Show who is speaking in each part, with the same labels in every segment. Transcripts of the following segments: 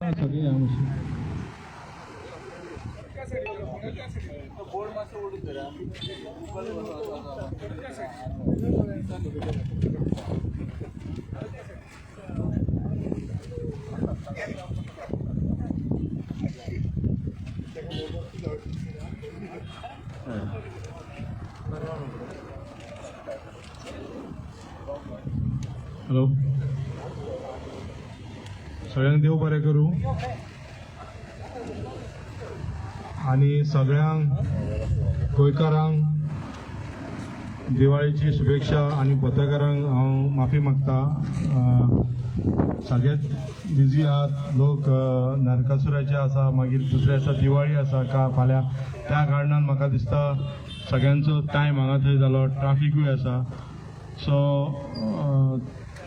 Speaker 1: सगळे या मातशें हॅलो सगळ्यांक देव बरें करूं आणि सगळ्यांक गोंयकारांक दिवाळीची शुभेच्छा आणि पत्रकारांक हांव माफी मागता सगळ्यात बिजी आहात लोक नरकासुराचे आसा मागीर दुसरे आसा दिवाळी आसा का फाल्यां त्या कारणान म्हाका दिसता सगळ्यांचो टायम हांगा थंय जालो ट्राफिकूय आसा सो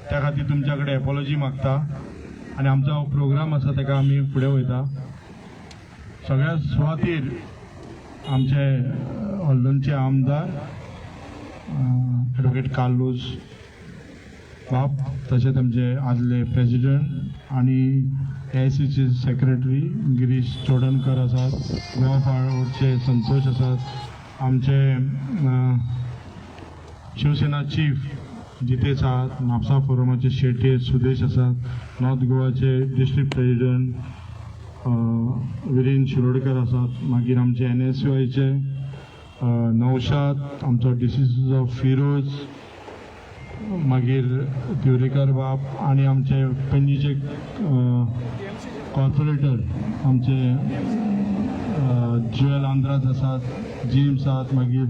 Speaker 1: त्या खातीर तुमच्या कडेन एपॉलॉजी मागता आणि आमचो प्रोग्राम आसा ताका आमी फुडें वयता सगळ्या सुवातेर आमचे हॉल्डोनचे आमदार एडवोकेट कार्लोस बाब तशेंच आमचे आदले प्रेसिडेंट आणि AICC सेक्रेटरी गिरीश चोडणकर आसात गोवा फॉरवर्डचे संतोष आसात आमचे शिवसेना चीफ जितेश आहात म्हापसा फोरमाचे शेट्ये सुदेश आसात नॉर्थ गोवाचे डिस्ट्रिक्ट प्रेसिडेंट विरेन शिरोडकर आसात मागीर आमचे NSUIचे नौशाद आमचो DCC फिरोज मागीर तिवरेकर बाब आणि आमचे पणजीचे कॉर्पोरेटर आमचे जुएल आंध्राज आसात जेम्स आहात मागीर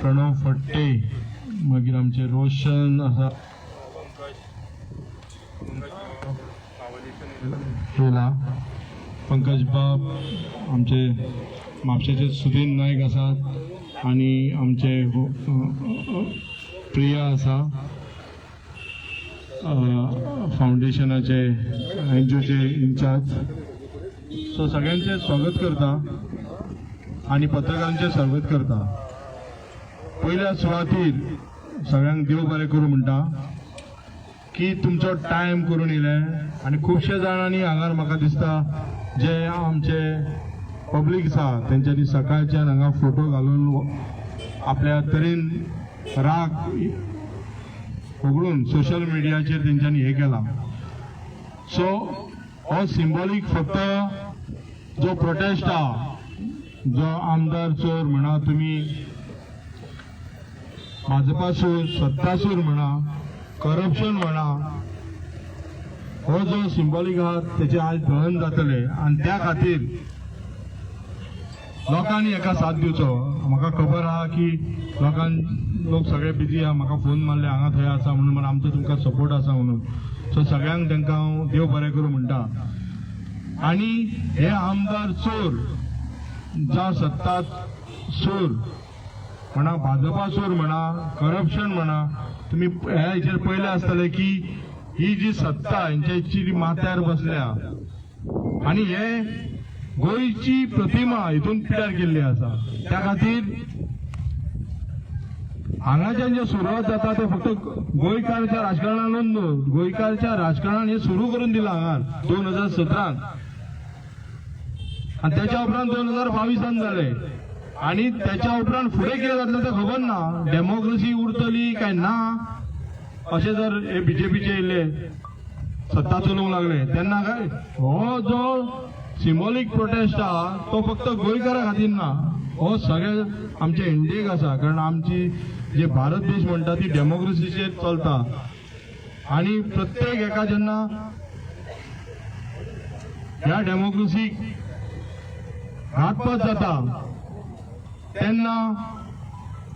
Speaker 1: प्रणव फट्टे मागीर आमचे रोशन आसा पंकज बाब आमचे म्हापशेचे सुदीन नायक आसात आणि आमचे प्रिया आसा फाउंडेशनाचे एनजीओचे इन्चार्ज सो सगळ्यांचे स्वागत करता आणि पत्रकारांचे स्वागत करता पहिल्या सुवातेर सगळ्यांक देव बरें करूं म्हणटा की तुमचो टायम करून येयले आणि खुबशे जाणांनी हांगा म्हाका दिसता जे आमचे पब्लीक आसा तेंच्यांनी सकाळच्यान हांगा फोटो घालून आपल्या तरेन राग उगडून सोशल मिडियाचेर तेंच्यांनी हे केला सो हो सिंबॉलीक फक्त जो प्रोटेस्ट आहा जो आमदार चोर म्हणा तुमी भाजपासूर सत्तासूर म्हणा करप्शन म्हणा हो जो सिंबॉलीक आहा त्याचे आज दहन जातले आणि त्या खातीर लोकांनी एका साथ दिवचो म्हाका खबर आहा की लोक सगळे बिजी आहा म्हाका फोन मारले हांगा थंय आसा म्हणून आमचो तुमकां सपोर्ट आसा म्हणून सो सगळ्यांक तांकां हांव देव बरें करूं म्हणटा आणि हे आमदार चोर जावं सत्ता चोर म्हणा भाजपा चोर म्हणा करप्शन म्हणा तुम्ही ह्या हेचेर पयले आसतले की ही जी सत्ता हेंची माथ्यार बसल्या आणि हे गोंयची प्रतिमा हितून पिड्यार केल्ली आसा त्या खातीर हांगाच्यान जे सुरवात जाता ते फक्त गोंयकारच्या राजकारणानूच न्हू गोंयकारच्या राजकारणान हे सुरू करून दिला हांगा 2017 आणि त्याच्या उपरांत 2022 जाले आणि त्याच्या उपरांत फुडें कितें जातलें तें खबर ना डेमोक्रेसी उरतली काय ना अशें जर हे बीजेपीचे येयले सत्ता चलोवंक लागले तेन्ना काय हो जो सिंबॉलीक प्रोटेस्ट आहा तो फक्त गोंयकारा खातीर ना हो सगळे आमचे इंडियेक आसा कारण आमची जे भारत देश म्हणटा ती डेमोक्रेसीचेर चलता आणि प्रत्येक एका जेन्ना ह्या डेमोक्रेसीक घातपात जाता तेन्ना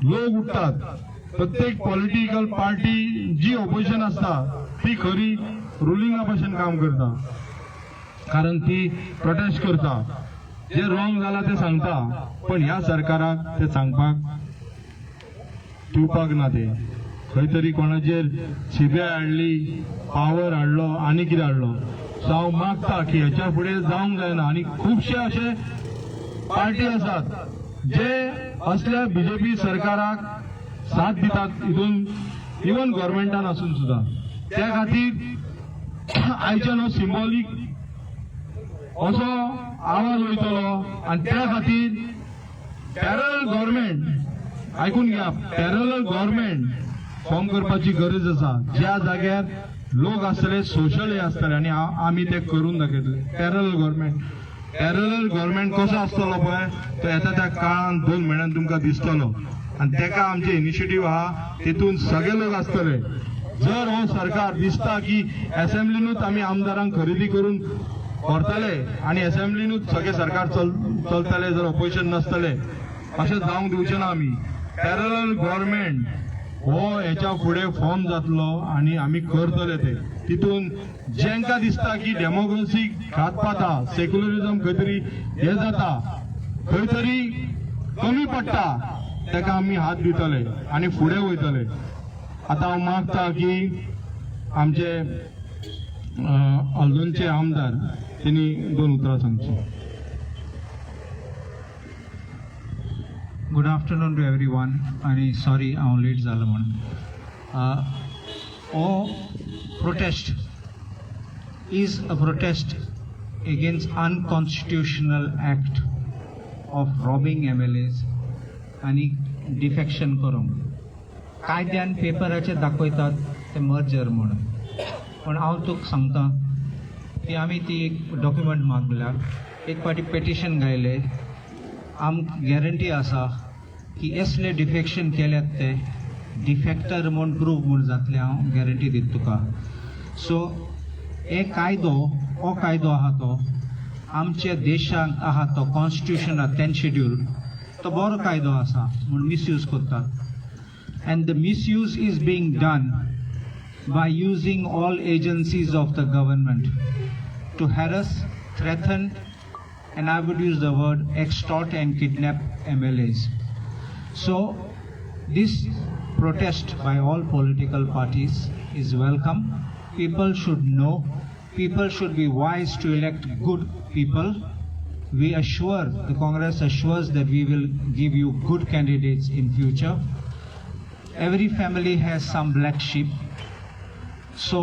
Speaker 1: लोक उठतात प्रत्येक पॉलिटिकल पार्टी जी ऑपोजिशन असता ती खरी रुलिंगा भशेन काम करता कारण ती प्रोटेस्ट करता जे रॉंग जाला ते सांगता पण ह्या सरकाराक ते सांगपाक दिवपाक ना ते खंय तरी कोणाचेर CBI हाडली पावर हाडलो आनी कितें हाडलो सो हांव मागता की हेच्या फुडें जावंक जायना आनी खुबशे अशे पार्टी आसात जे असल्या बीजेपी सरकाराक साथ दितात हितून इवन गव्हर्मेंटान असून सुद्धा त्या खातीर आयच्या नो सिंबॉलीक असो आवाज वयतलो आणि त्या खातीर पॅरल गव्हर्नमेंट आयकून घ्या, पॅरल गव्हर्नमेंट फॉर्म करपाची गरज आसा. ज्या जाग्यार लोक आसतले सोशल हे आसतले आणि आमी ते करून दाखयतले. पॅरल गव्हर्नमेंट कसो आसतलो पळय तो येता त्या काळान 2 म्हयन्यान तुमकां दिसतलो आणि तेका आमचे इनिशिएटीव्ह आहा तेतून सगळे लोक आसतले. जर हो सरकार दिसता की असेंब्लीनूच आमी आमदारांक खरेदी करून व्हरतले आणि असेंब्लीनूच सगळे सरकार चलतले, जर ऑपोजिशन नसतले अशें जावंक दिवचे ना आमी. पॅरल गव्हर्नमेंट हो हेच्या फुडें फॉर्म जातलो आणि आमी करतले ते. तितून जेंका दिसता की डेमोक्रेसी घातपाता, सेक्युलरिझम खंय तरी हे जाता, खंय तरी कमी पडटा, तेका आमी हात दितले आणि फुडें वयतले. आता हांव मागता की आमचे हलदोनचे आमदार त्यांनी 2 उतरां सांगची.
Speaker 2: Good afternoon to everyone. आणि सॉरी हांव लेट जालो म्हणून. Protest is a protest against unconstitutional act of robbing MLAs आणि डिफेक्शन करून. कायद्यान पेपराचेर दाखयतात ते मर्जर म्हणून, पण हांव तुका सांगता की आमी ती एक डॉक्युमेंट मागल्या, एक पाटी पेटिशन घायले. गॅरंटी आसा की असले डिफेक्शन केल्यात ते डिफेक्टर म्हणून प्रूव म्हूण जातले. हांव गॅरंटी दिता तुका. सो हो कायदो आहा तो आमच्या देशाक आहा तो कॉन्स्टिट्यूशनात 10 शेड्यूल तो बरो कायदो आसा म्हूण मिसयूज करतात. And the misuse is being done by using all agencies of the government to harass, threaten, and I would use the word extort and kidnap MLAs. So this protest by all political parties is welcome. People should know, people should be wise to elect good people. The Congress assures that we will give you good candidates in future. Every family has some black sheep, so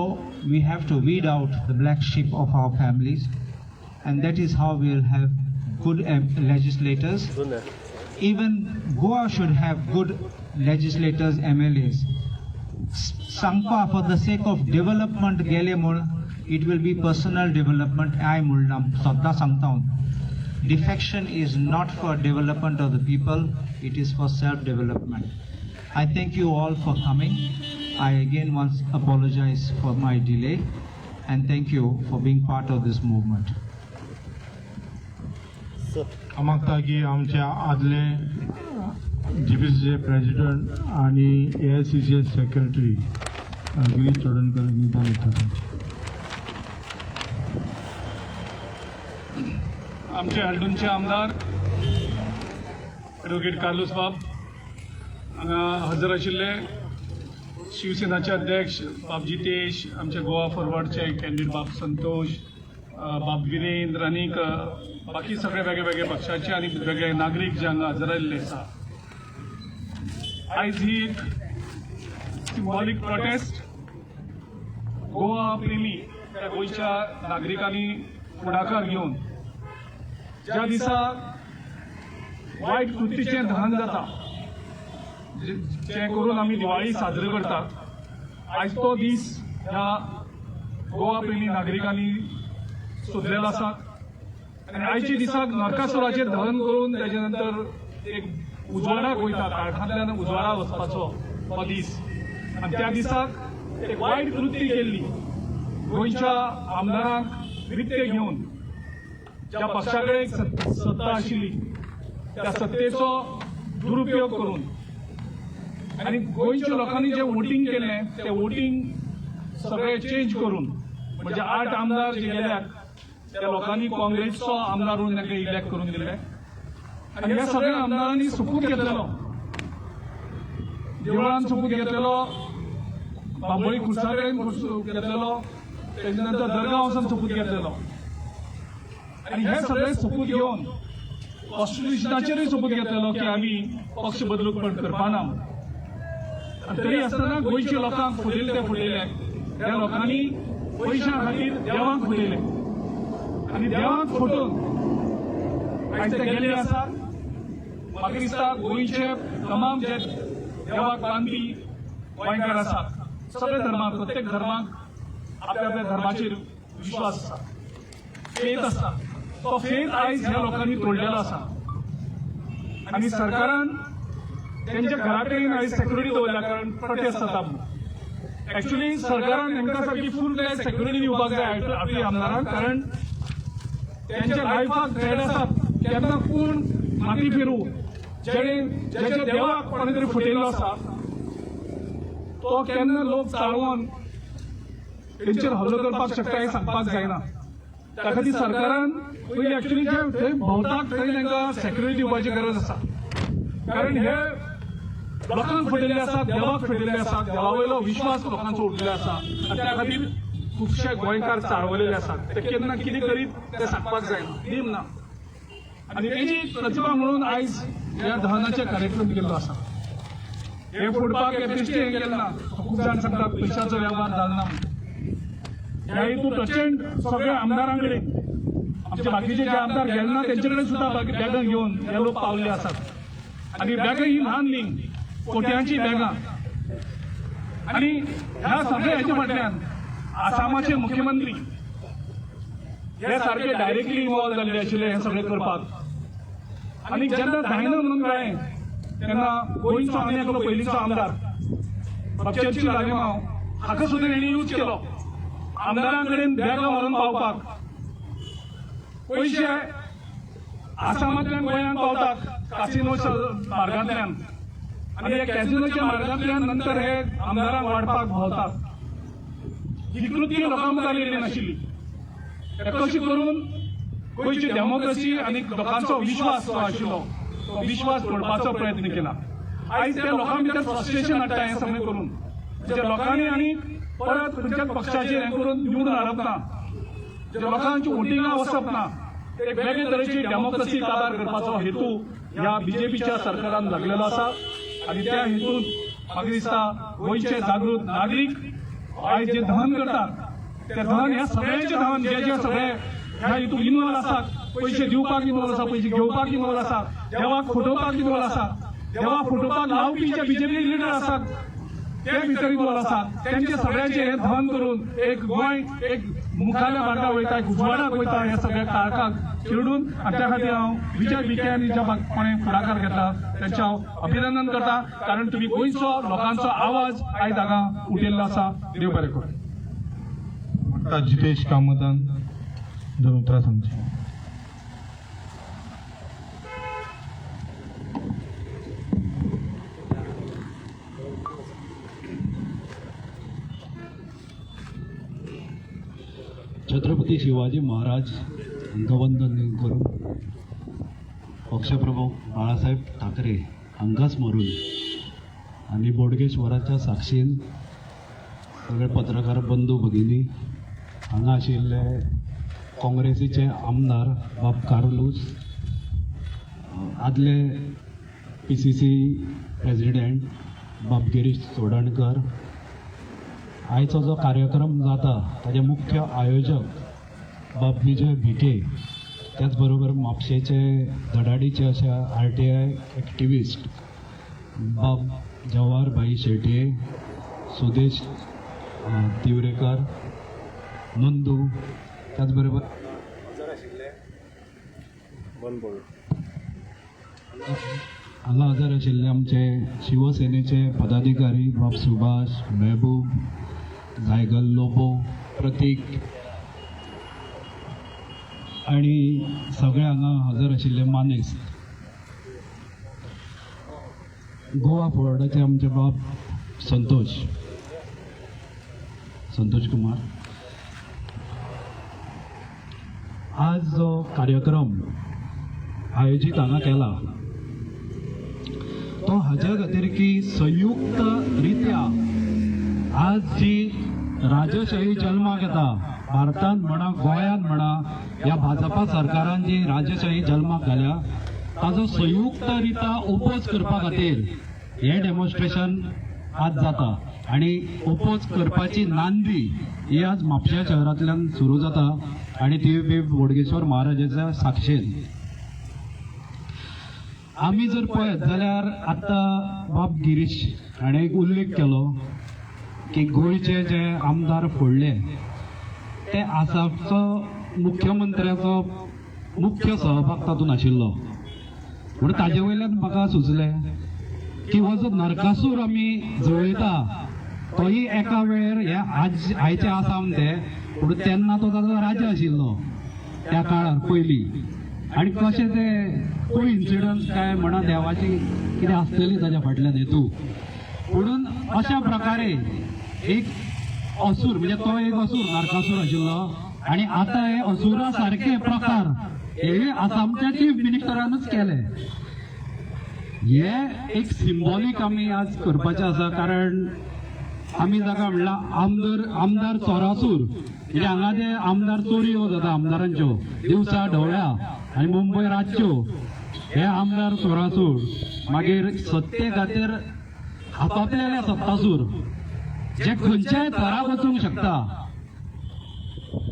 Speaker 2: we have to weed out the black sheep of our families, and that is how we will have good legislators. Even Goa should have good legislators, MLAs. Sangpa for the sake of development gele mun, it will be personal development. I muldam sadda sangta hun. Defection is not for development of the people, it is for self-development. I thank you all for coming. I again once apologize for my delay and thank you for being part of this movement.
Speaker 1: मागता की आमच्या आदले GPCचे president आणि AICCचे secretary Girish Chodankar निदान येतात.
Speaker 3: आमचे हलडूनचे आमदार advocate Carlos बाब हांगा हजर आशिल्ले, शिवसेनाचे अध्यक्ष बाब जितेश, आमचे गोवा फॉरवर्डचे कॅन्डिडेट बाब संतोष, बाब वीरेंद्र आनी बाकी सगळे वेगळे वेगळे पक्षाचे आणि वेगळे नागरीक जे हांगा हजर आयिल्ले आसा. आयज ही एक सिंबॉलीक प्रोटेस्ट गोवा प्रेमी त्या गोंयच्या नागरिकांनी फुडाकार घेवन ज्या दिसा वायट कृतीचें दहन जाता, जे करून आमी दिवाळी साजरी करतात, आयज तो दीस ह्या गोवा प्रेमी नागरिकांनी सोदलेलो आसा. आनी आयच्या दिसाक नरकासुराचें दहन करून तेजे नंतर एक उजवाडाक वयता, काळखांतल्यान उजवाडाक वचपाचो हो दीस. आनी त्या दिसाक एक वायट कृती केल्ली गोंयच्या आमदारांक रित्ते घेवन, ज्या पक्षा कडेन सत्ता आशिल्ली त्या सत्तेचो दुरुपयोग करून आणि गोंयच्या लोकांनी जे वोटिंग केलें ते वोटिंग सगळे चेंज करून, म्हणजे 8 आमदार जे गेल्यात त्या लोकांनी काँग्रेसचो आमदार म्हणून तांकां इलेक्ट करून दिले. आनी ह्या सगळ्या आमदारांनी सोपूत घेतलेलो, देवळान सोपूत घेतलेलो, बांबोळी खुर्सा कडेन घेतलेलो, तेजे नंतर दर्गा वचून सोपूत घेतलेलो. आनी हे सगळे सोपूत घेवन कॉन्स्टिट्यूशनाचेरूय सोपूत घेतलेलो की आमी पक्ष बदलूक पण करपाना. तरी आसतना गोंयच्या लोकांक फुटयले त्या लोकांनी पयशां खातीर देवाक फुटयले आनी देवाक फटोवन आयज ते गेल्ले आसा. म्हाका दिसता गोंयचे तमाम जे देवाक मानपी गोंयकार आसा, सगळे धर्माक, प्रत्येक धर्माक आपल्या आपल्या धर्माचेर विश्वास आसा, फेथ आसता. तो फेथ आयज ह्या लोकांनी तोडलेलो आसा. आनी सरकारान त्यांच्या घरा कडेन आयज सेक्युरिटी दवरल्या कारण प्रोटेस्ट जाता म्हणून. एक्चुअली सरकारान तांकां सारकी फूल फ्लॅज सेक्युरिटी दिवपाक जाय आपल्या आमदारांक, कारण त्यांच्या लायफाक थ्रेट आसा. केन्ना कोण माती फिरू जेचे देवाक कोणे तरी फटयल्लो आसा तो केन्ना लोक चाळवून तेंचेर हल्लो करपाक शकता हें सांगपाक जायना. त्या खातीर सरकारान पयलीं एक्चुअली जे थंय भोंवतात थंय तांकां सेक्युरिटी दिवपाची गरज आसा. कारण हे लोकांक फटयल्ले आसात, देवाक फटयल्ले आसात, देवा वयलो विश्वास लोकांचो उरलेलो आसा. आनी त्या खातीर खुबशे गोंयकार चाळवलेले आसात. ते केन्ना कितें करीत ते सांगपाक जायना, नेम ना. आनी तेजी प्रतिभा म्हणून आयज ह्या दहनाचे कार्यक्रम केल्लो आसा. हे फोडपाक हे बेश्टे हे केलें ना. खूब जाण सांगतात पयशांचो वेव्हार जालना म्हणून. ह्या हितून प्रचंड सगळ्या आमदारां कडेन, आमचे बाकीचे जे आमदार गेले ना तेंचे कडेन सुद्दां बॅगां घेवन हे लोक पावले आसात. आनी बॅगां ही ल्हान न्ही, कोट्यांची बॅगां. आनी ह्या सगळ्या हेच्या फाटल्यान आसामाचे मुख्यमंत्री हे सारखे डायरेक्टली इन्वॉल्व जाल्ले आशिल्ले हे सगळें करपाक. आनी जेन्ना जायना म्हणून कळ्ळें तेन्ना गोंयचो आनी एकलो पयलींचो आमदार चर्चिल राजमाव हाका सुद्दां हेणी यूज केलो आमदारां कडेन बॅगां व्हरून पावपाक. पयशे आसामांतल्यान गोंयांत पावतात कासिनो मार्गांतल्यान, आनी हे कॅसिनोच्या मार्गांतल्यान नंतर हे आमदारांक वाडपाक भोंवतात. ही कृती लोकां मुखार येयली नाशिल्ली. कशी करून गोंयची डेमोक्रेसी आनी लोकांचो विश्वास जो आशिल्लो तो विश्वास तोडपाचो प्रयत्न केला. आयज त्या लोकां भितर फ्रस्ट्रेशन हाडटा हें सगळें करून. जे लोकांनी आनी परत खंयच्याच पक्षाचेर हें करून निवडून हाडप ना, जे लोकांची वोटिंगां वचप ना, एक वेगळे तरेची डेमोक्रेसी काबार करपाचो हेतू ह्या बीजेपीच्या सरकारान लागलेलो आसा. आनी त्या हेतून म्हाका दिसता गोंयचे जागृत नागरीक आयज जे दहन करतात ते दहन ह्या सगळ्यांचे दहन जे जे सगळे ह्या हितून इन्वॉल्व आसात, पयशे दिवपाक इन्वॉल्व आसा, पयशे घेवपाक इन्वॉल्व आसात, देवाक फटोवपाक इन्वॉल्व आसात, देवाक फटोवपाक लावपी जे बीजेपी लिडर आसात ते भितर इन्वॉल्व आसात, त्यांचे सगळ्यांचे हे दहन करून एक गोंय एक मुखाल्या मार्गार वयता, एक उजवाडाक वयता ह्या सगळ्या काळखाक चिरडून. आनी त्या खातीर हांव विजय विखे आनी ज्या कोणें फुडाकार घेतला त्यांचे हांव अभिनंदन करता. कारण तुमी गोंयचो लोकांचो आवाज आयज हांगा उठयल्लो आसा. देव बरें करूं.
Speaker 1: जितेश कामतान दोन उतरां सांगची.
Speaker 4: छत्रपती शिवाजी महाराज हांकां वंदन करून पक्षप्रमुख बाळासाहेब ठाकरे हांकां स्मरून आनी बोडगेश्वराच्या साक्षीन सगळे पत्रकार बंधू भगिनी हांगा आशिल्ले काँग्रेसीचे आमदार बाब कार्लूस, आदले PCC प्रेसिडेंट बाब गिरीश चोडणकर, आयचो जो कार्यक्रम जाता ताचे मुख्य आयोजक बाब विजय विखे, त्याच बरोबर म्हापशेचे धडाडीचे अशा RTI एक्टिविस्ट बाब जवाहरभाई शेटये, सुदेश तिवरेकर, नंदू, त्याचबरोबर हांगा हजर आशिल्ले आमचे शिवसेनेचे पदाधिकारी बाब सुभाष, मेहबूब, जायगल लोबो, प्रतीक आणि सगळे हांगा हजर आशिल्ले मानेस्त. गोवा फोर्डाचे आमचे बाब संतोष कुमार. आज जो कार्यक्रम आयोजित हांगा केला तो हाच्या खातीर की संयुक्त रित्या आज जी राजशाही जल्माक येता भारतांत म्हणा गोंयांत म्हणा ह्या भाजपा सरकारान जी राजशाही जल्माक घाल्या ताजो संयुक्त रित्या ओपोज करपा खातीर हे डेमॉन्स्ट्रेशन आज जाता. आणि ओपोज करपाची नांदी ही आज म्हापशा शहरांतल्यान सुरू जाता. आणि ती बोडगेश्वर महाराजाच्या साक्षेन आम्ही जर पळयत जाल्यार आता बाब गिरीश हाणें एक उल्लेख केलो की गोंयचे जे आमदार फोडले ते आसामचो मुख्यमंत्र्याचो मुख्य सहभाग तातूंत आशिल्लो म्हणून ताजे वयल्यान म्हाका सुचलें की हो जो नरकासूर आमी जळयता तोही एका वेळेर हे आयचे आसाम ते पूण तेन्ना तो ताजो राजा आशिल्लो त्या काळार पयलीं आनी कशें ते कोइन्सिडन्स काय म्हणा देवाची कितें आसतली ताच्या फाटल्यान हेतू म्हणून अशा प्रकारे एक असुर म्हणजे तो एक असुर नरकासूर आशिल्लो आणि आता हे असुरा सारखे प्रकार हे आसामच्या चीफ मिनिस्टरानूच केले हे एक सिंबॉलिक आमी आज करपाचें आसा कारण आमी जाका म्हणला आमदार चोरासूर म्हणजे हांगा जे आमदार चोरयो जाता आमदारांच्यो दिवसा ढवळ्या आनी मुंबय रातच्यो हे आमदार चोरासूर मागीर सत्ते खातीर आपआपलेले सत्तासूर जे खंयच्याय थराक वचूंक शकता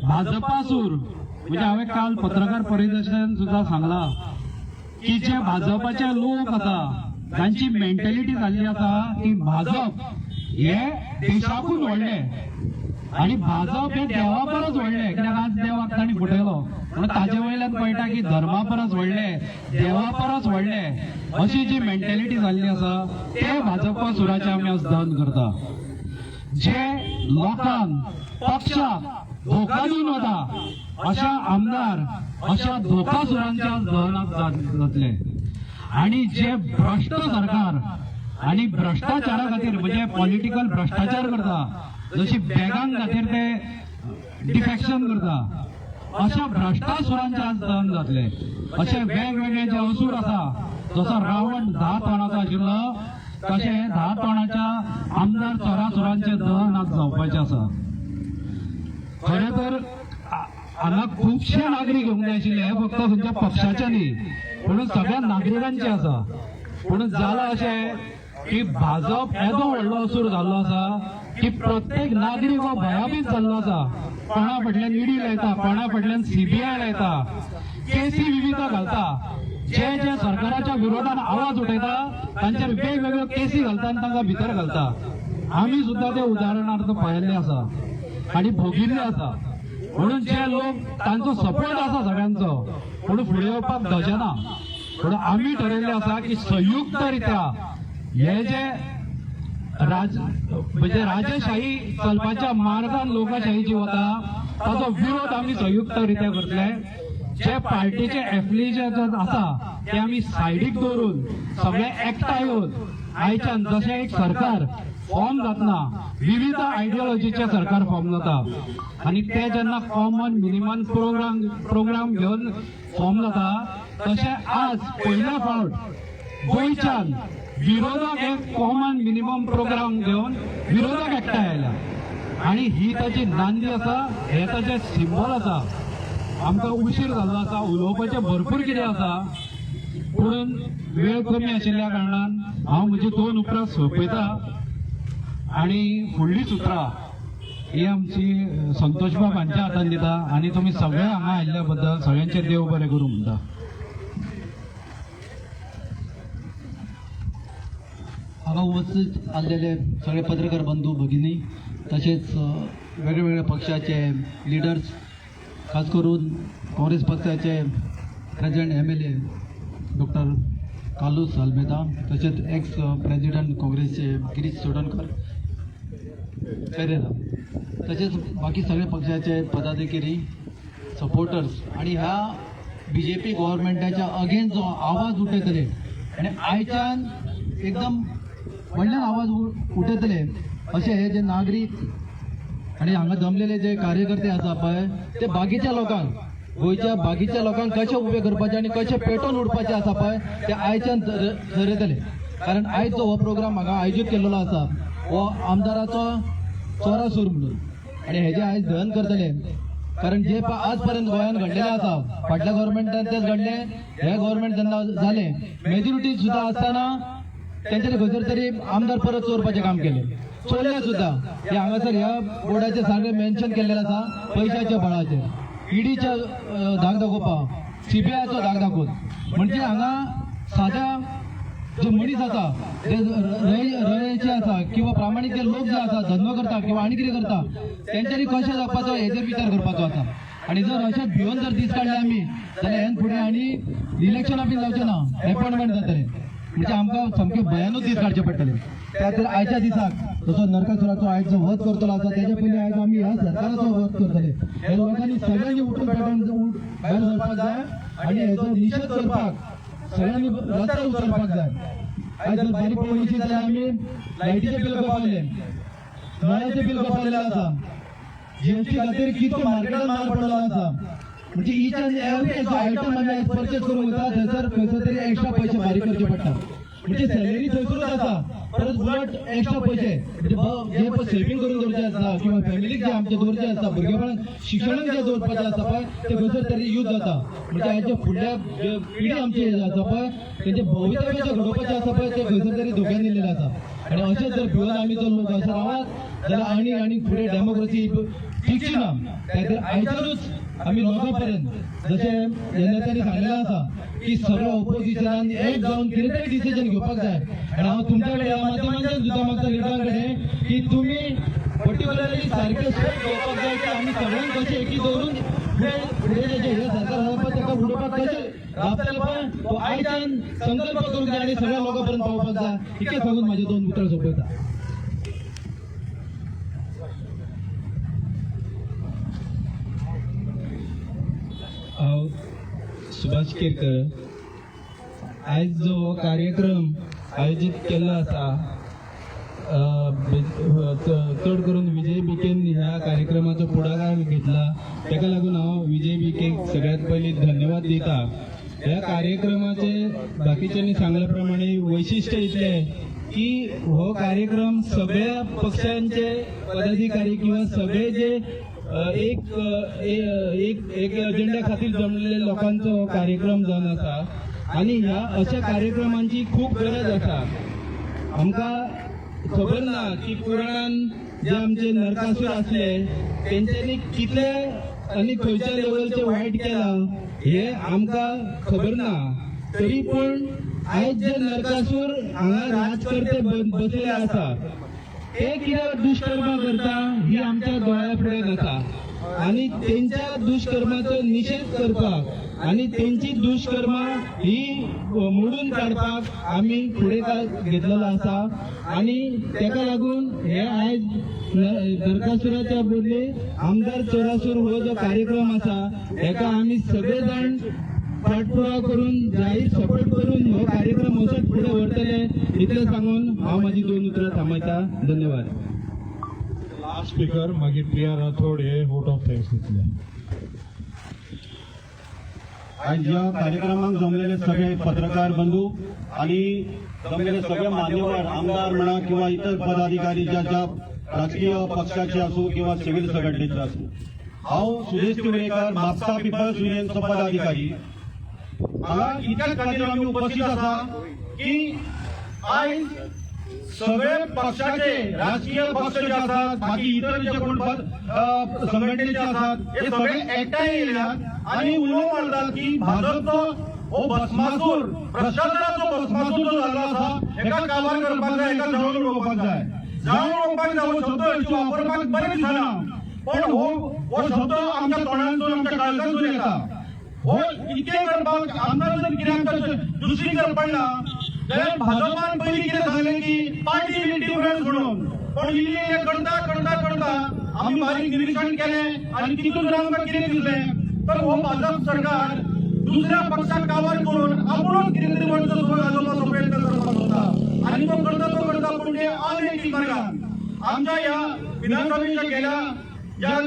Speaker 4: भाजपासूर म्हणजे हांवें काल पत्रकार परिशदेंत सुद्दां सांगला की जे भाजपाचे लोक आसा तांची मेंटॅलिटी जाल्ली आसा की भाजप हे देशाकून व्हडले आणि भाजप हे देवा परस व्हडले कित्याक आज देवाक तांणी फुटयलो म्हणून ताजे वयल्यान कळटा की धर्मा परस व्हडले देवा परस व्हडले अशी जी मेंटॅलिटी जाल्ली आसा ते भाजपा सुराचे आमी आज दहन करता जे लोकांक पक्षाक धोका दिवन वता अशा आमदार अशा धोकासुरांचे आज दहनाक जातले आणि जे भ्रष्ट सरकार आणि भ्रष्टाचारा खातीर म्हणजे पॉलिटिकल भ्रष्टाचार करता जशी बॅगां खातीर ते डिफेक्शन करता अशा भ्रष्टासुरांचे आज दहन जातले असे वेगवेगळे जे असुर आसा जसो रावण 10 तोणाचो आशिल्लो तशे 10 तोणाच्या आमदार चोरासुरांचे दहन आज जावपाचे आसा खरें तर हांगा खुबशे नागरीक येवंक जाय आशिल्ले हे फक्त खंयच्या पक्षाचे न्ही पूण सगळ्या नागरिकांचे आसा पूण जालां अशें की भाजप येदो व्हडलो असुर जाल्लो आसा की प्रत्येक नागरीक हो भयाभीत जाल्लो आसा कोणा फाटल्यान ईडी लायता कोणा फाटल्यान सीबीआय लायता केसी विविध घालता जे जे सरकाराच्या विरोधात आवाज उठयता तांचेर वेगवेगळ्यो केसी घालता आनी तांकां भितर घालता आमी सुद्दां ते उदाहरणार्थ पळयल्ले आसा आनी भोगिल्ले आसा म्हणून जे लोक तांचो सपोर्ट आसा सगळ्यांचो पूण फुडें येवपाक धजना पूण आमी ठरयल्लें आसा की संयुक्त रित्या हे जे म्हणजे राजशाही चलपाच्या मार्गान लोकशाहीची वता ताचो विरोध आमी संयुक्त रित्या करतले जे पार्टीचे एफिलिएशन आसा ते आमी सायडीक दवरून सगळे एकठांय येवन आयच्यान जशें एक सरकार फॉर्म जातना विविध आयडियोलॉजीचे सरकार फॉर्म जाता आणि ते जेन्ना कॉमन मिनिमम प्रोग्राम घेवन फॉर्म जाता तशें आज पयल्या फावट गोंयच्यान विरोधक एक कॉमन मिनिमम प्रोग्राम घेवन विरोधक एकठांय आयल्या आणि ही ताची नांदी आसा हे ताचें सिंबल आसा आमकां उशीर जाल्लो आसा उलोवपाचें भरपूर कितें आसा पूण वेळ कमी आशिल्ल्या कारणान हांव म्हजी 2 उतरां सोंपयता आणि फुडली सुत्रां ही आमची संतोष बाब हांच्या हातान दिता आणि तुमी सगळे हांगा आयिल्ल्या बद्दल सगळ्यांचे देव बरें करूं म्हणटा
Speaker 5: हांगा उपस्थित आसलेले सगळे पत्रकार बंधू भगिनी तसेच वेगवेगळ्या पक्षाचे लिडर्स खास करून काँग्रेस पक्षाचे प्रेसिडेंट MLA डॉक्टर कालूस अल्मेदा तसेच एक्स प्रेसिडेंट काँग्रेसचे गिरीश चोडणकर पेरेरा तसेच बाकी सगळे पक्षाचे पदाधिकारी सपोर्टर्स आणि ह्या BJP गव्हर्मेंटाच्या अगेन्स्ट जो आवाज उठयतले आणि आयच्यान एकदम व्हडल्यान आवाज उठयतले अशे हे जे नागरीक आणि हांगा जमलेले जे कार्यकर्ते आसा पळय ते बाकीच्या लोकांक गोंयच्या बाकीच्या लोकांक कशे उबे करपाचे आणि कशे पेटोवन उडपाचे आसा पळय ते आयच्यान ठरयतले कारण आयज जो हो प्रोग्राम हांगा आयोजीत केल्लो आसा हो आमदाराचो चोरासूर म्हणून आणि हेजे आयज दहन करतले कारण जे आज पर्यंत गोंयान घडलेले आसा फाटल्या गव्हर्मेंटान तेच घडले हे गव्हर्मेंट जेन्ना जाले मेजॉरिटी सुद्दां आसतना तेंच्यानी खंयसर तरी आमदार परत चोरपाचें काम केलें चोरले सुद्दां हे हांगासर ह्या बोर्डाचेर सारकें मेन्शन केल्लें आसा पयशाच्या बळाचेर ईडीच्या धाक दाखोवपाक, CBIचो धाक दाखोवन, म्हणजे हांगा साध्या जे मनीस आसा जे रयेचे आसा किंवा प्रामाणीक जे लोक जे आसा धंदो करता किंवा आनी कितें करता तेंच्यांनी कशें जगपाचो हेचेर विचार करपाचो आसा. आनी जर अशें भिवन जर दीस काडले आमी जाल्यार हेन फुडें आनी इलेक्शनां बी जावचें ना, अपॉइंटमेंट जातलें. म्हणजे आमकां सामकें भयानूच दीस काडचे पडटले. त्या खातीर आयच्या दिसाक जसो नरकासुराचो आयज जो वध करतलो आसा तेच्या पयलीं आयज आमी ह्या सरकाराचो वध करतले. हे लोकांनी सगळ्यांनी उठून पेटोवन भायर सरपाक जाय आनी हेचो निशेध करपाक सगळ्यांनी रस्त्यार उतरपाक जाय. आयज जर बारीक पळयशी जाल्यार आमी लायटीचे बिल कपावले, नळाचे बिल कपावलेले आसा, जीएसटी खातीर कितको मार्केटान माल पडलेलो आसा. म्हणजे ईच एंड एवरी जो आयटम आमी आयज परचेस करूंक वयता थंयसर खंयसर तरी एक्स्ट्रा पयशे फारीक करचे पडटा. म्हणजे सॅलरी थंयसरूच आसा, परत उलट एक्स्ट्रा पयशे म्हणजे जे सेव्हिंग करून दवरचे आसता किंवा फॅमिलीक जे आमचे दवरचे आसता, भुरगेपणाक शिक्षणाक जे दवरपाचें आसता पळय ते खंयसर तरी यूज जाता. म्हणजे आयच्या फुडल्या जे पिढी आमची आसा पळय तेंचे भवितव्य जे घडोवपाचें आसा पळय ते खंयसर तरी धोक्यान येयलेलें आसा. आनी अशें जर भिवन आमी जर लोक अशें रावात जाल्यार आनी फुडें डेमोक्रेसी टिकची ना. त्या खातीर आयच्यानूच आमी लोकां पर्यंत जशें नेत्यांनी सांगलेलें आसा की सगळ्या ऑपोजिशनान एक जावन कितें तरी डिसिजन घेवपाक जाय. आनी हांव तुमच्या कडेन ह्या माध्यमांतल्यान सुद्दां मागता लिडरां कडेन की तुमी पर्टिक्युलरली सारके स्टेप घेवपाक जाय की आमी सगळ्यांक कशें एकी दवरून फुडें जें हे सरकार आसा पळय ताका उडोवपाक कशें राबतले पळय तो आयच्यान संकल्प करूंक जाय आनी सगळ्या लोकां पर्यंत पावपाक जाय. इतकें सांगून म्हाजे 2 उतरां सोंपयता.
Speaker 6: हांव सुभाष केरकर. आयज जो कार्यक्रम आयोजीत केल्लो आसा चड करून विजय बिकेन ह्या कार्यक्रमाचो फुडाकार घेतला, ताका लागून हांव विजय बिकेक सगळ्यात पयलीं धन्यवाद दिता. ह्या कार्यक्रमाचे बाकीच्यांनी सांगल्या प्रमाणे वैशिष्ट्य इतलें की हो कार्यक्रम सगळ्या पक्षांचे पदाधिकारी किंवा सगळे जे एक एजेंडा खातीर जमलेल्या लोकांचो हो कार्यक्रम जावन आसा. आनी ह्या अशा कार्यक्रमांची खूब गरज आसा. आमकां खबर ना की पुराणान जे आमचे नरकासूर आसले तेंच्यांनी कितले आनी खंयच्या लेवलचे वायट केलां हे आमकां खबर ना. तरी पूण आयज जे नरकासूर हांगा राजकर्ते बसले आसा ते कितें दुष्कर्म करता ही आमच्या दोळ्या फुड्यान आसा. आनी तेंच्या दुष्कर्माचो निशेध करपाक आनी तेंची दुष्कर्मा ही मोडून काडपाक आमी फुडें घेतलेलो आसा. आनी तेका लागून हे आयज नरकासुराच्या बदली आमदार चोरासूर हो जो कार्यक्रम आसा हेका आमी सगळे जाण पाठपुरावा करून जाहीर सपोर्ट करून हो कार्यक्रम असोच फुडें व्हरतले इतलें सांगून हांव म्हाजी 2 उतरां थांबयता. धन्यवाद.
Speaker 1: लास्ट स्पीकर मागीर प्रिया राठोड हे वोट ऑफ थँक्स दितले.
Speaker 7: आज या कार्यक्रमाक जमलेले सगळे पत्रकार बंधू आणि जमलेले सगळे मान्यवर आमदार म्हणा किंवा इतर पदाधिकारी ज्या राजकीय पक्षाचे असो किंवा सिव्हिल संघटनेचे असो, हांव सुरेश तिवरेकर म्हापसा पिपल्स युनियनचो पदाधिकारी हांगा इतल्याच खातीर आमी उपस्थित आसा की आयज सगळे पक्षाचे राजकीय पक्ष जे आसात बाकी इतर जे कोण संघटनेचे आसात हे सगळे एकठांय येयल्यात आणि उलो मारतात की भाजपचो हो भस्मासूर भ्रष्टाचाराचो भस्मासूर जो जाल्लो आसा हेका काबार करपाक जाय, हेका जाळून उडोवपाक जाय. जाळून उडोवपाक जाय हो शब्द हेचो वापरपाक बरें दिसना, पण हो शब्द आमच्या तोंडांतसून आमच्या काळजांतसून येता. हो इतकें करपाक आमदार जर कित्याक दुसरी करपाक ना जाल्यार भाजपान पयलीं कितें सांगलें की पार्टी विल डिफरन्स म्हणून, पण इल्लें हें करता आमी बारीक निरीक्षण केलें आनी तितून आमकां कितें दिसलें तर हो भाजप सरकार दुसऱ्या पक्षाक काबार करून आपुणूच कितें तरी वर्चस्व गाजोवपाचो प्रयत्न करपाक सोदता आनी तो करता पूण ते अनैतीक मार्गान. आमच्या ह्या विधानसभेच्या गेल्या ज्या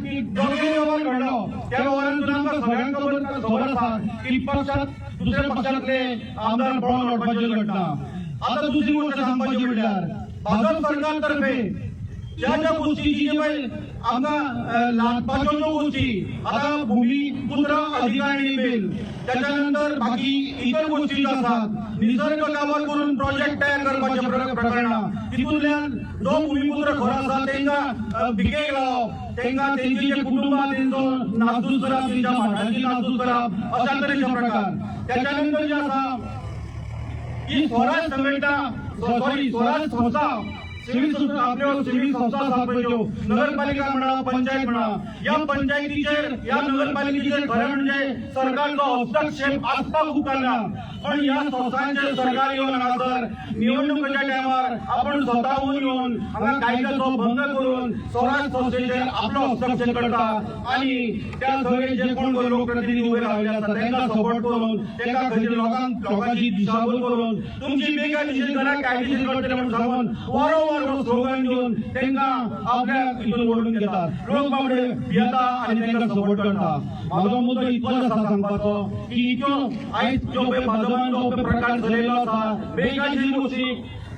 Speaker 7: व्यवहार घडलो त्या व्यवहारांतून आमकां सगळ्यांक खबर आसा की पक्षात दुसऱ्या पक्षांतले आमदार पळोवन वाडपाच्यो घडना. आता दुसरी गोष्ट सांगपाची म्हटल्यार भाजप सरकार तर्फे ज्या गोष्टी पळय आमकां लागपाच्यो ज्यो गोष्टी आता भूमिपुत्र अधिकारिणी बिल त्याच्यानंतर बाकी इतर गोष्टी ज्यो आसात निसर्ग काबार करून प्रोजेक्ट तयार करपाचे प्रकरणां तितूंतल्यान जो भूमिपुत्र खरो आसा तांकां भिकेक लावप, तांकां तेंची जे कुटुंबां तेंचो नासधूस करप, तेंच्या भाटांची नासधूस करप, अशा तरेचे प्रकार. त्याच्या नंतर जे आसा की स्वराज संघटना स्वराज संस्था सिव्हिल आपल्यो सिव्हिल संस्था आसात पळय त्यो नगरपालिका म्हणा पंचायत म्हणा, या पंचायतीचेर या नगरपालिकेचेर खरें म्हणजे सरकारचो हस्तक्षेप आसपाक उपकारना. पण ह्या संस्थांचेर सरकार येवन हांगासर निवडणुकीच्या टायमार आपण स्वताहून येवन हांगा कायद्याचो भंग करून स्वराज संस्थेचेर आपलो हस्तक्षेप करता आणि त्या सगळे जे कोण लोकप्रतिनिधी उभे रावले आसात तांकां सपोर्ट करून तांकां खंयच्या लोकांची दिशाभूल करून तुमची बेकायदेशीर घरां कायदेशीर करतले म्हणून सांगून वारंवार स्लोगन घेऊन तांकां आपल्या हितून ओडून घेतात. लोक बाबडे येता आनी तांकां सपोर्ट करता. म्हाजो मुद्दो इतलोच आसा सांगपाचो की इतल्यो आयज जो भाजपान जो प्रकार चलयल्लो आसा बेकायदेशीर गोष्टी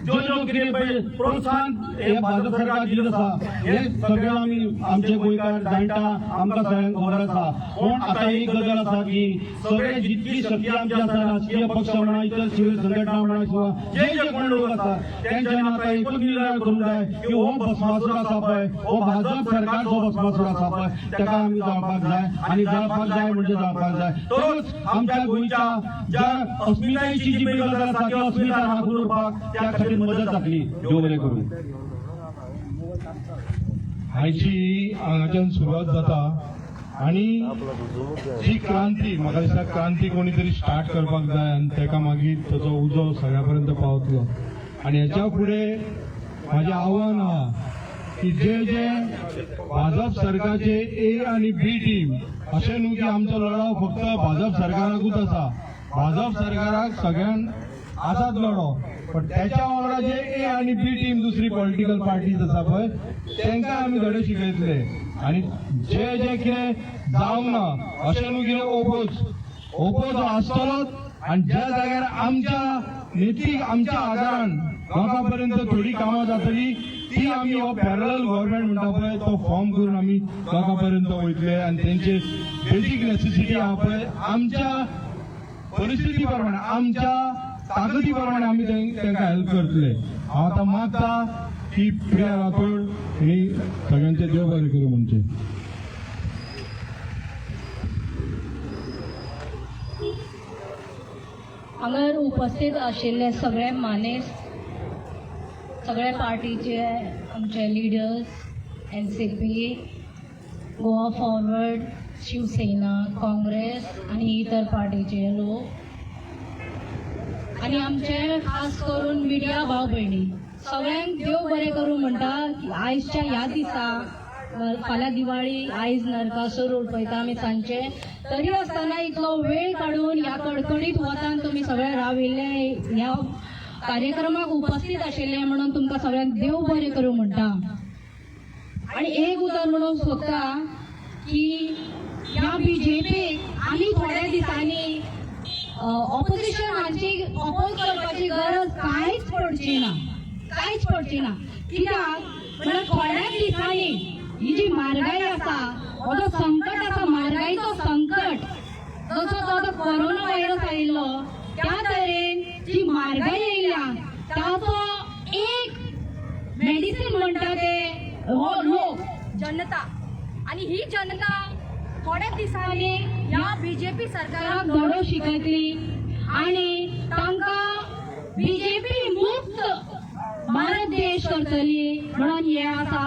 Speaker 7: ज्यो कितें पळय प्रोत्साहन हे भारत सरकार दित आसा हे सगळे आमी आमचे गोंयकार जाणटा, आमकां सगळ्यांक खबर आसा. पूण आतां एक गजाल आसा की सगळे जितली शक्ती आमची आसा राजकीय पक्ष म्हणा, इतर सिव्हिल संघटना म्हणा किंवा जे कोण लोक आसात तेंच्यांनी आतां एकूच निर्णय करूंक जाय की हो भस्मासूर आसा पळय, हो भाजप सरकार जो भस्मासूर आसा पळय ताका आमी जाळपाक जाय आणि जाळपाक जाय म्हणजे जाळपाक जाय. तरच आमच्या गोंयच्या ज्या अस्मितायेची जी गजाल आसा ती अस्मिताय राखून उरपाक त्या खातीर मदत जातली. देव बरें करूं.
Speaker 1: आयची हांगाच्यान सुरवात जाता आणि जी क्रांती म्हाका दिसता क्रांती कोणी तरी स्टार्ट करपाक जाय आनी ताका मागीर ताचो उजो सगळ्या पर्यंत पावतलो. आणि हेच्या फुडें म्हाजें आव्हान आहा की जे भाजप सरकारचे ए आणि बी टीम अशें न्हू की आमचो लढाव फक्त भाजप सरकाराकूच आसा. भाजप सरकाराक सगळ्यांक आसात लढो, पण त्याच्या वांगडा जे ए आणि बी टीम दुसरी पॉलिटिकल पार्टीज आसा पळय तांकां आमी धडे शिकयतले. आणि जे कितें जावंक ना अशें न्हू कितें ओपोज आसतलोच. आणि ज्या जाग्यार आमच्या नेतीक आमच्या आदारान लोकां पर्यंत थोडी कामां जातली ती आमी हो पॅरलल गव्हर्नमेंट म्हणटा पळय तो फॉर्म करून आमी लोकां पर्यंत वयतले आनी तेंचे बेजीक नेसेसिटी आहा पळय आमच्या परिस्थिती प्रमाणे आमच्या ताकदी प्रमाणे आमी तांकां हेल्प करतले. हांव आतां मागता की प्रिया राठोड ही सगळ्यांचे देव बरें करूं म्हणचे.
Speaker 8: हांगा उपस्थित आशिल्ले सगळे मानेस्त सगळ्या पार्टीचे आमचे leaders NCP, Goa forward, Shiv Sena, Congress आणि इतर पार्टीचे लोक आणि आमचे खास करून मिडिया भाव भयणी सगळ्यांक देव बरें करूं म्हणटा की आयजच्या ह्या दिसा फाल्यां दिवाळी आयज नरकासूर उलपयता आमी सांजचे तरी आसतना इतलो वेळ काडून ह्या कडकडीत वतान तुमी सगळे राविल्ले ह्या कार्यक्रमाक उपस्थित आशिल्ले म्हणून तुमकां सगळ्यांक देव बरें करूं म्हणटा. आणि एक उतर म्हणून सोदता की ह्या BJPक आनी थोड्या दिसांनी ऑपोजिशनाची ऑपोज करपाची गरज कांयच पडची ना कित्याक म्हळ्यार थोड्याच दिसांनी ही जी म्हारगाय आसा हो जो संकट आसा म्हारगायेचो संकट जसो तो आतां कोरोना व्हायरस आयिल्लो त्या तरेन जी म्हारगाय येयल्या ताचो एक मेडिसीन म्हणटा ते हो लोक
Speaker 9: जनता आणि ही जनता थोड्याच दिसांनी ह्या BJP सरकाराक
Speaker 8: धडो शिकयतली आणि तांकां BJP मुक्त भारत देश करतली म्हणून हे आसा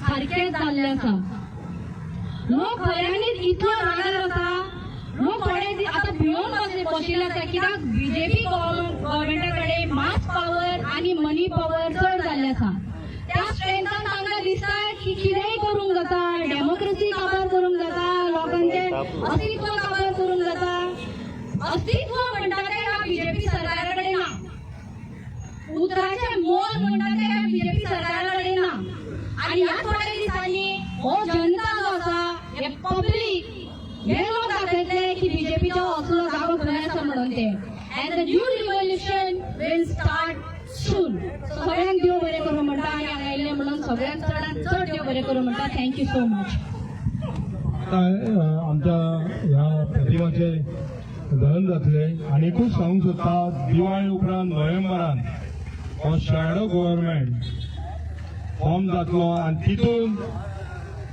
Speaker 8: सारकें जाल्लें आसा. लोक खऱ्यांनीच इतलो रागार आसा. लोक थोडे आतां भिवून बशिल्ले आसा कित्याक BJP गव्हर्मेंटा कडेन मास पावर आणि मनी पावर चड जाल्ले आसा. त्या स्ट्रेंथान तांकां दिसता की कितेंय करूंक जाता, डेमोक्रेसी काबार करूंक जाता, लोकांचे अस्तित्व काबार करूंक जाता. अस्तित्व म्हणटा ते ह्या BJP सरकारा कडेन ना. उतराचे मोल म्हणटा ते ह्या BJP सरकारा कडेन ना. आणि ह्या थोड्या दिसांनी हो जनता जो आसा हे पब्लीक हे लोक दाखयतले की BJPचो असलो जागो खंय आसा म्हणून ते. And the new revolution will start सून. सगळ्यांक देव बरें करूं म्हणटा आनी हांगा आयिल्ले म्हणून सगळ्यांक चडांत चड देव बरें करूं म्हणटा. Thank you so much.
Speaker 1: आमच्या ह्या प्रतिमाचे दहन जातले आनी एकूच सांगूंक सोदता दिवाळी उपरांत नोव्हेंबरान हो शॅडो गव्हर्नमेंट फॉर्म जातलो आनी तितून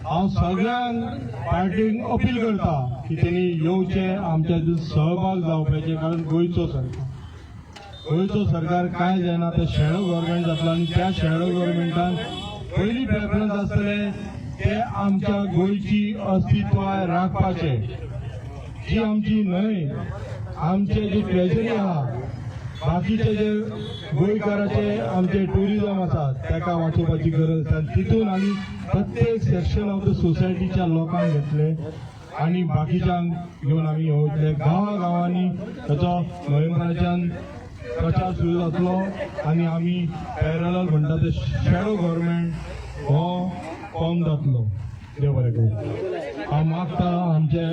Speaker 1: हांव सगळ्यांक पार्टीक अपील करता की तेणी येवचें आमच्या सहभाग जावपाचें कारण गोंयचो सरकार काय जायना ते शॅडो गव्हर्मेंट जातलो आनी त्या शॅडो गव्हर्मेंटान पयली प्रेफरन्स आसतले ते आमच्या गोंयची अस्तित्वाय राखपाचे जी आमची न्हय आमचे जी ट्रेजरी आहा बाकीचे जे गोंयकाराचे आमचे टुरिजम आसा ताका वाचोवपाची गरज आसा तितून आमी प्रत्येक सेक्शन ऑफ द सोसायटीच्या लोकांक घेतले आनी बाकीच्यांक घेवन आमी वयतले गांवांनी ताचो नोव्हेंबराच्यान प्रचार सुरू जातलो आनी आमी पॅरलल म्हणटा ते शॅडो गव्हर्मेंट हो फॉर्म जातलो. देव बरें करूं. हांव मागता आमचे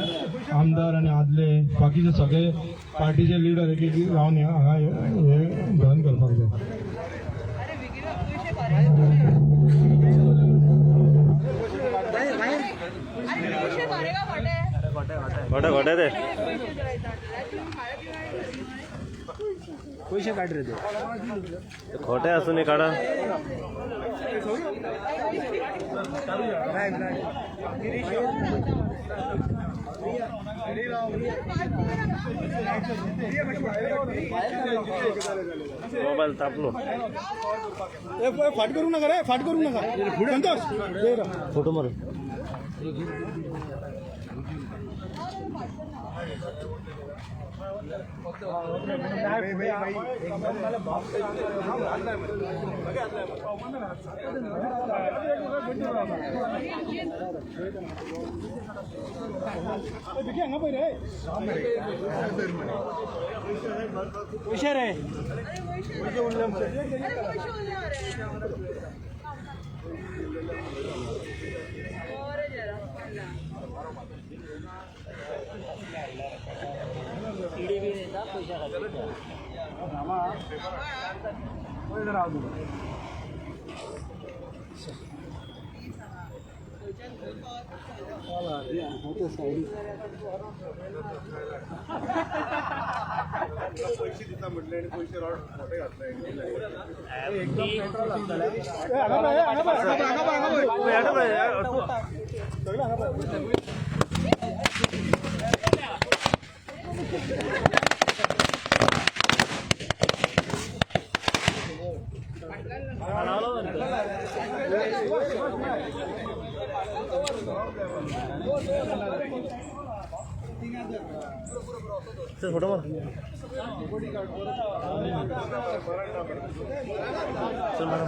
Speaker 1: आमदार आनी आदले बाकीचे सगळे पार्टीचे लिडर एक एक रावन हांगा हे धन करपाक जाय.
Speaker 10: घोटे दे
Speaker 6: पैसे काढ रे ते
Speaker 10: खोटे असून काढा. मोबाईल तापलो.
Speaker 6: फाट करू नका रे, फाट करू नका. संतोष
Speaker 10: फोटो मारू.
Speaker 6: पैसे रे
Speaker 1: पैसे दिता म्हटले आणि पैसे रॉड मोठे घातले.
Speaker 10: फोटो मार. चल मारा.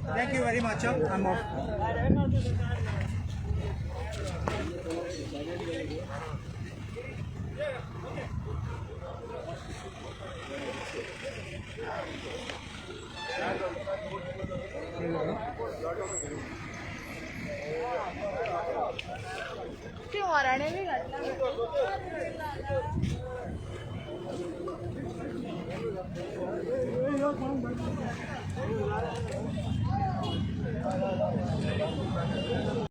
Speaker 6: Thank you very much. I'm off.
Speaker 9: वराणे बी घातला.